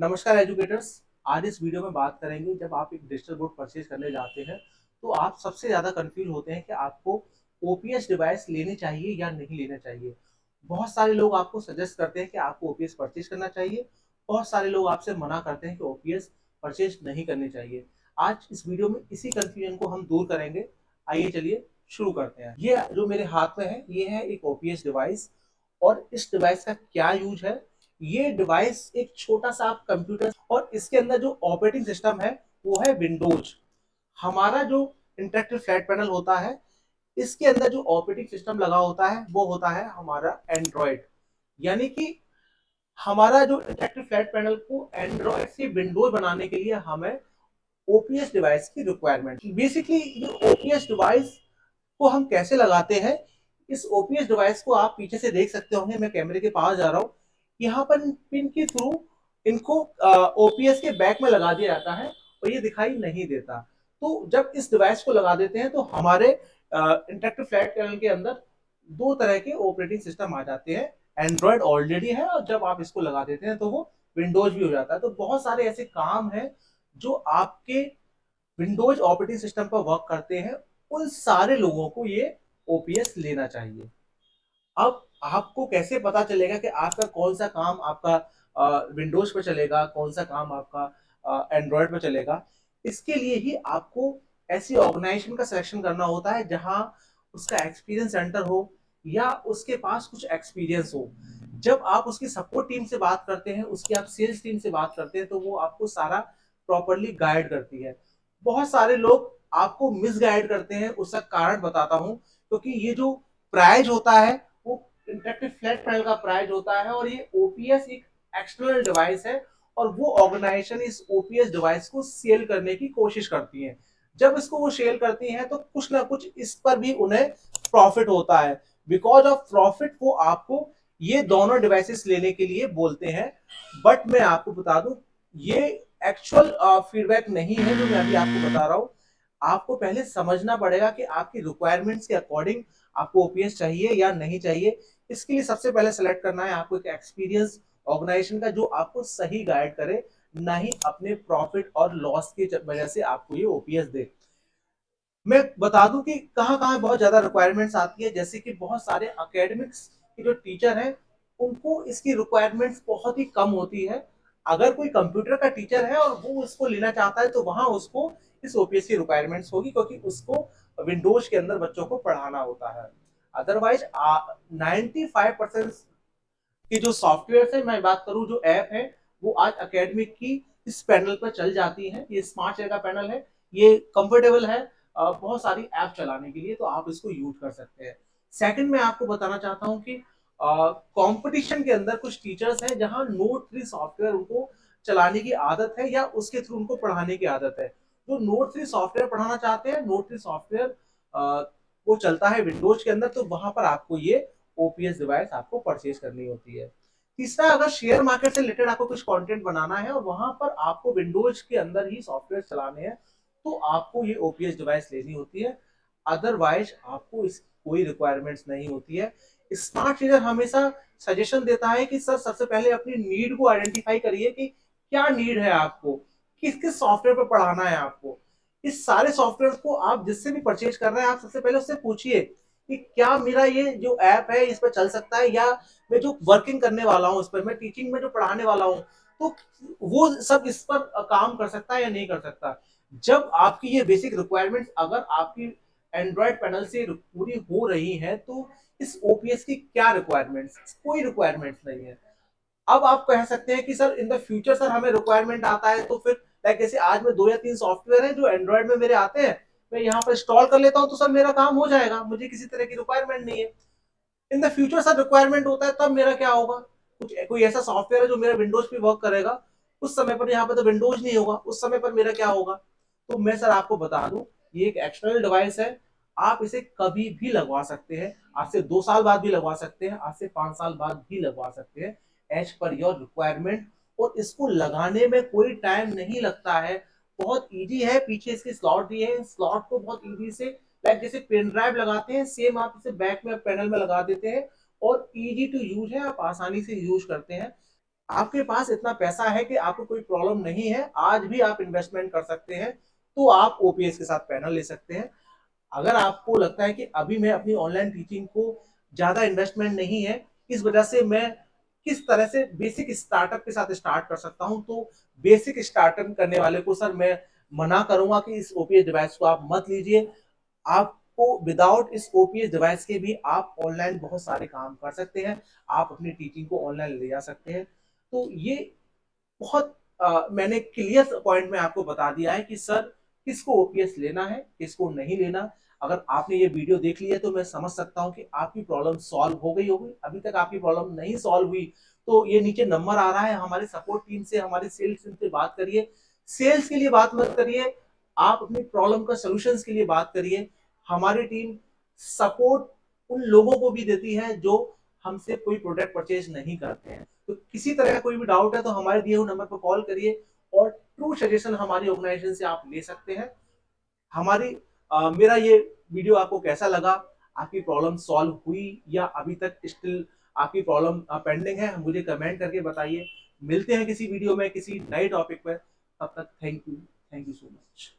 नमस्कार एजुकेटर्स। आज इस वीडियो में बात करेंगे, जब आप एक डिजिटल बोर्ड परचेज करने जाते हैं तो आप सबसे ज़्यादा कंफ्यूज होते हैं कि आपको ओपीएस डिवाइस लेनी चाहिए या नहीं लेना चाहिए। बहुत सारे लोग आपको सजेस्ट करते हैं कि आपको ओपीएस परचेज करना चाहिए, बहुत सारे लोग आपसे मना करते हैं कि ओपीएस परचेज नहीं करनी चाहिए। आज इस वीडियो में इसी कंफ्यूजन को हम दूर करेंगे। आइए चलिए शुरू करते हैं। ये जो मेरे हाथ में है ये है एक ओपीएस डिवाइस, और इस डिवाइस का क्या यूज है। ये डिवाइस एक छोटा सा कंप्यूटर, और इसके अंदर जो ऑपरेटिंग सिस्टम है वो है विंडोज। हमारा जो इंटरेक्टिव फ्लैट पैनल होता है, इसके अंदर जो ऑपरेटिंग सिस्टम लगा होता है वो होता है हमारा एंड्रॉयड। यानी कि हमारा जो इंटरेक्टिव फ्लैट पैनल को एंड्रॉयड से विंडोज बनाने के लिए हमें ओपीएस डिवाइस की रिक्वायरमेंट। बेसिकली ये ओपीएस डिवाइस को हम कैसे लगाते हैं, इस ओपीएस डिवाइस को आप पीछे से देख सकते होंगे। मैं कैमरे के पास जा रहा हूँ। यहाँ पर पिन के थ्रू इनको ओपीएस के बैक में लगा दिया जाता है और ये दिखाई नहीं देता। तो जब इस डिवाइस को लगा देते हैं तो हमारे इंटरेक्टिव फ्लैट पैनल के अंदर दो तरह के ऑपरेटिंग सिस्टम आ जाते हैं। एंड्रॉयड ऑलरेडी है, और जब आप इसको लगा देते हैं तो वो विंडोज भी हो जाता है। तो बहुत सारे ऐसे काम हैं जो आपके विंडोज ऑपरेटिंग सिस्टम पर वर्क करते हैं। उन सारे लोगों को ये ओपीएस लेना चाहिए। अब आपको कैसे पता चलेगा कि आपका कौन सा काम आपका विंडोज पे चलेगा, कौन सा काम आपका एंड्रॉयड पे चलेगा। इसके लिए ही आपको ऐसी ऑर्गेनाइजेशन का सिलेक्शन करना होता है जहां उसका एक्सपीरियंस सेंटर हो या उसके पास कुछ एक्सपीरियंस हो। जब आप उसकी सपोर्ट टीम से बात करते हैं, उसकी आप सेल्स टीम से बात करते हैं, तो वो आपको सारा प्रॉपरली गाइड करती है। बहुत सारे लोग आपको मिसगाइड करते हैं, उसका कारण बताता हूं। क्योंकि ये जो प्राइज होता है वो इंटरेक्टिव फ्लैट पैनल का प्राइज होता है, और ये ओपीएस एक एक्सटर्नल डिवाइस है, और वो ऑर्गेनाइजेशन इस ओपीएस डिवाइस को सेल करने की कोशिश करती है। जब इसको वो सेल करती हैं तो कुछ ना कुछ इस पर भी उन्हें प्रॉफिट होता है। बिकॉज ऑफ प्रॉफिट वो आपको ये दोनों डिवाइसेस लेने के लिए बोलते हैं। बट मैं आपको बता दूं, ये एक्चुअल फीडबैक नहीं है जो मैं अभी आपको बता रहा हूं। आपको पहले समझना पड़ेगा कि आपकी रिक्वायरमेंट्स के अकॉर्डिंग आपको ओपीएस चाहिए या नहीं चाहिए। इसके लिए सबसे पहले सेलेक्ट करना है आपको एक एक्सपीरियंस ऑर्गेनाइजेशन का, जो आपको सही गाइड करे, ना ही अपने प्रॉफिट और लॉस की वजह से आपको ये ओपीएस दे। मैं बता दूं कि कहाँ कहाँ बहुत ज्यादा रिक्वायरमेंट्स आती है। जैसे कि बहुत सारे एकेडमिक्स के जो टीचर हैं उनको इसकी रिक्वायरमेंट्स बहुत ही कम होती है। अगर कोई कंप्यूटर का टीचर है और वो उसको लेना चाहता है तो वहां उसको इस ओपीएस की रिक्वायरमेंट्स होगी, क्योंकि उसको विंडोज के अंदर बच्चों को पढ़ाना होता है। अदरवाइज 95% की जो सॉफ्टवेयर है, मैं बात करूं जो ऐप है, वो आज एकेडमिक की इस पैनल पर चल जाती है। ये स्मार्ट शेयर का पैनल है, ये कंफर्टेबल है बहुत सारी ऐप चलाने के लिए, तो आप इसको यूज कर सकते हैं। सेकंड मैं आपको बताना चाहता हूं कि कंपटीशन के अंदर कुछ टीचर्स हैं जहां नोट थ्री सॉफ्टवेयर उनको चलाने की आदत है या उसके थ्रू उनको पढ़ाने की आदत है। जो नोट थ्री सॉफ्टवेयर पढ़ाना चाहते हैं, नोट थ्री सॉफ्टवेयर वो चलता है विंडोज के अंदर, तो वहां पर आपको ये ओपीएस डिवाइस आपको परचेज करनी होती है। तीसरा, अगर शेयर मार्केट से रिलेटेड आपको कुछ कंटेंट बनाना है और वहां पर आपको विंडोज के अंदर ही सॉफ्टवेयर चलाने हैं, तो आपको ये ओपीएस डिवाइस लेनी होती है। अदरवाइज आपको इस कोई रिक्वायरमेंट्स नहीं होती है। स्मार्ट रीडर हमेशा सजेशन देता है कि सर सबसे पहले अपनी नीड को आइडेंटिफाई करिए कि क्या नीड है आपको, किस किस सॉफ्टवेयर पर पढ़ाना है आपको। इस सारे सॉफ्टवेयर को आप जिससे भी परचेज कर रहे हैं, आप सबसे पहले उससे पूछिए कि क्या मेरा ये जो ऐप है इस पर चल सकता है, या मैं जो वर्किंग करने वाला हूँ इस पर, मैं टीचिंग में जो पढ़ाने वाला हूँ, तो वो सब इस पर काम कर सकता है या नहीं कर सकता। जब आपकी ये बेसिक रिक्वायरमेंट्स अगर आपकी एंड्रॉयड पैनल से पूरी हो रही है, तो इस ओपीएस की क्या रिक्वायरमेंट्स, कोई रिक्वायरमेंट्स नहीं है। अब आप कह सकते हैं कि sir in the future sir हमें रिक्वायरमेंट आता है, तो फिर लाइक जैसे आज में 2 या 3 सॉफ्टवेयर हैं जो एंड्रॉयड में मेरे आते हैं, मैं यहाँ पर इंस्टॉल कर लेता हूँ तो सर मेरा काम हो जाएगा, मुझे किसी तरह की रिक्वायरमेंट नहीं है। In the future sir requirement होता है, तब मेरा क्या होगा। कुछ कोई ऐसा सॉफ्टवेयर है जो मेरा विंडोज पे वर्क करेगा, उस समय पर यहाँ पे तो विंडोज नहीं होगा, उस समय पर मेरा क्या होगा। तो मैं सर आपको बता दूं, ये एक एक्सटर्नल डिवाइस है। आप इसे कभी भी लगवा सकते हैं, आज से 2 साल बाद भी लगवा सकते हैं, आज से 5 साल बाद भी लगवा सकते हैं, एज पर योर रिक्वायरमेंट। और इसको लगाने में कोई टाइम नहीं लगता है, बहुत इजी है। पीछे इसके स्लॉट दिए हैं, स्लॉट को बहुत इजी से, लाइक जैसे पेन ड्राइव लगाते हैं, सेम आप इसे बैक में पैनल में लगा देते हैं, और इजी टू यूज है, आप आसानी से यूज करते हैं। आपके पास इतना पैसा है कि आपको कोई प्रॉब्लम नहीं है, आज भी आप इन्वेस्टमेंट कर सकते हैं, तो आप ओपीएस के साथ पैनल ले सकते हैं। अगर आपको लगता है कि अभी मैं अपनी ऑनलाइन टीचिंग को ज्यादा इन्वेस्टमेंट नहीं है, इस वजह से मैं किस तरह से बेसिक स्टार्टअप के साथ स्टार्ट कर सकता हूं, तो बेसिक स्टार्टअप करने वाले को सर मैं मना करूंगा कि इस ओपीएस डिवाइस को आप मत लीजिए। आपको विदाउट इस ओपीएस डिवाइस के भी आप ऑनलाइन बहुत सारे काम कर सकते हैं, आप अपनी टीचिंग को ऑनलाइन ले जा सकते हैं। तो ये बहुत मैंने क्लियर पॉइंट में आपको बता दिया है कि सर किसको ओपीएस लेना है, किसको नहीं लेना। अगर आपने ये वीडियो देख लिया तो मैं समझ सकता हूँ कि आपकी प्रॉब्लम सॉल्व हो गई होगी। अभी तक आपकी प्रॉब्लम नहीं सॉल्व हुई तो ये नीचे नंबर आ रहा है, हमारी सपोर्ट टीम से, हमारी सेल्स टीम से बात करिए। सेल्स के लिए बात मत करिए, आप अपनी प्रॉब्लम का सोल्यूशन के लिए बात करिए। हमारी टीम सपोर्ट उन लोगों को भी देती है जो हमसे कोई प्रोडक्ट परचेज नहीं करते हैं। तो किसी तरह का कोई भी डाउट है तो हमारे दिए हुए नंबर पर कॉल करिए और ट्रू सजेशन हमारी ऑर्गेनाइजेशन से आप ले सकते हैं। हमारी मेरा ये वीडियो आपको कैसा लगा, आपकी प्रॉब्लम सॉल्व हुई या अभी तक स्टिल आपकी प्रॉब्लम पेंडिंग है, मुझे कमेंट करके बताइए। मिलते हैं किसी वीडियो में किसी नए टॉपिक पर, तब तक थैंक यू सो मच।